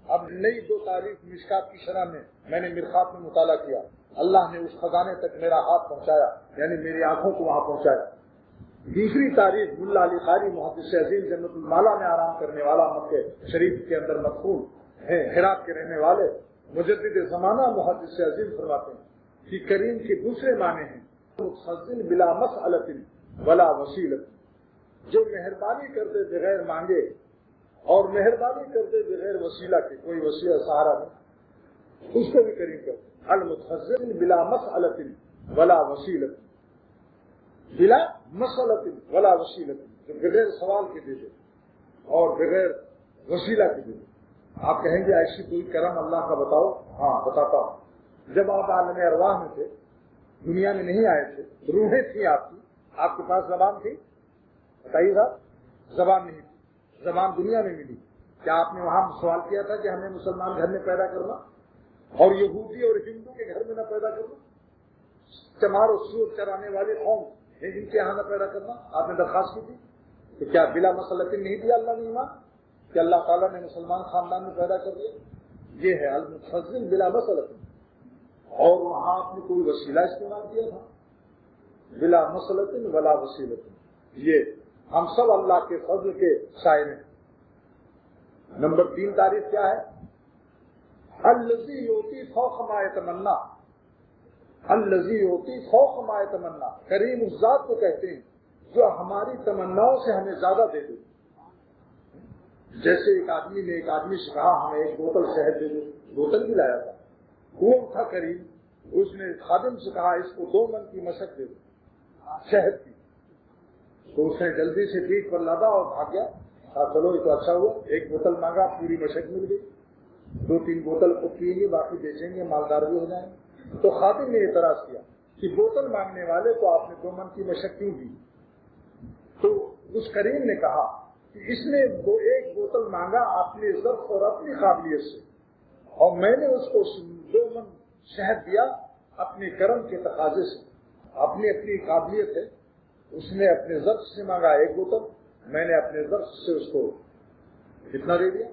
اب نئی 2 تعریف مشکات کی شرح میں نے مرقات میں مطالعہ کیا، اللہ نے اس خزانے تک میرا ہاتھ پہنچایا، یعنی میری آنکھوں کو وہاں پہنچایا۔ دوسری تعریف ملا علی قاری محدث عظیم جنت المالا میں آرام کرنے والا، مکہ شریف کے اندر مدفون ہیں، ہرات کے رہنے والے مجدد زمانہ محدث عظیم فرماتے ہیں کہ کریم کے دوسرے معنی ہیں متفضل بلا مسئلۃ ولا وسیلۃ، جو مہربانی کرتے بغیر مانگے اور مہربانی کرتے بغیر وسیلہ کے، کوئی وسیلہ سہارا نہیں، اس کو بھی کریم کرتے۔ المتفضل بلا مسئلۃ ولا وسیلۃ، بلا مسئلۃ ولا وسیلۃ، جو بغیر سوال کے دے دے اور بغیر وسیلہ کے دے دے۔ آپ کہیں گے ایسی کوئی کرم اللہ کا بتاؤ؟ ہاں بتاتا ہوں۔ جب آپ عالم ارواح میں تھے، دنیا میں نہیں آئے تھے، روحیں تھیں آپ کی، آپ کے پاس زبان تھی؟ بتائیے صاحب، زبان نہیں تھی، زبان دنیا میں ملی۔ کیا آپ نے وہاں سوال کیا تھا کہ ہمیں مسلمان گھر میں پیدا کرنا اور یہودی اور ہندو کے گھر میں نہ پیدا کرنا؟ چمار و سور چرانے والے قوم ان کے یہاں نہ پیدا کرنا آپ نے درخواست کی تھی؟ تو کیا بلا مسلط نہیں دیا اللہ نے ایمان کہ اللہ تعالیٰ نے مسلمان خاندان میں پیدا کر دیا؟ یہ ہے المتفضل بلا مسلط۔ اور وہاں آپ نے کوئی وسیلہ استعمال کیا تھا؟ بلا مسلط ولا وسیلت۔ یہ ہم سب اللہ کے فضل کے شائر ہیں۔ نمبر 3 تعریف کیا ہے؟ الذی یؤتی فوق ما یتمنا، الذی یؤتی فوق ما یتمنا، کریم اس ذات کو کہتے ہیں جو ہماری تمناؤں سے ہمیں زیادہ دے دے۔ جیسے ایک آدمی نے ایک آدمی سے کہا ہمیں ایک بوتل شہد دے دو، بوتل بھی لایا تھا، وہ تھا کریم، اس نے خادم سے کہا اس کو 2 من کی مشق دے دو شہد کی، تو اس نے جلدی سے پیٹ پر لادا اور بھاگ گیا۔ کہا چلو یہ تو اچھا ہوا، ایک بوتل مانگا پوری مشق مل گئی، 2-3 بوتل کو پیئیں گے باقی بیچیں گے مالدار بھی ہو جائیں گے۔ تو خادم نے اعتراض کیا کہ بوتل مانگنے والے کو آپ نے 2 من کی مشق کیوں دی؟ تو اس کریم نے کہا کہ اس نے وہ ایک بوتل مانگا اپنے ضرف اور اپنی قابلیت سے، اور میں نے اس کو 2 من شہد دیا اپنے کرم کے تقاضے سے، اپنی قابلیت ہے۔ اس نے اپنے ضرف سے مانگا 1 بوتل، میں نے اپنے ضرف سے اس کو کتنا دے دیا؟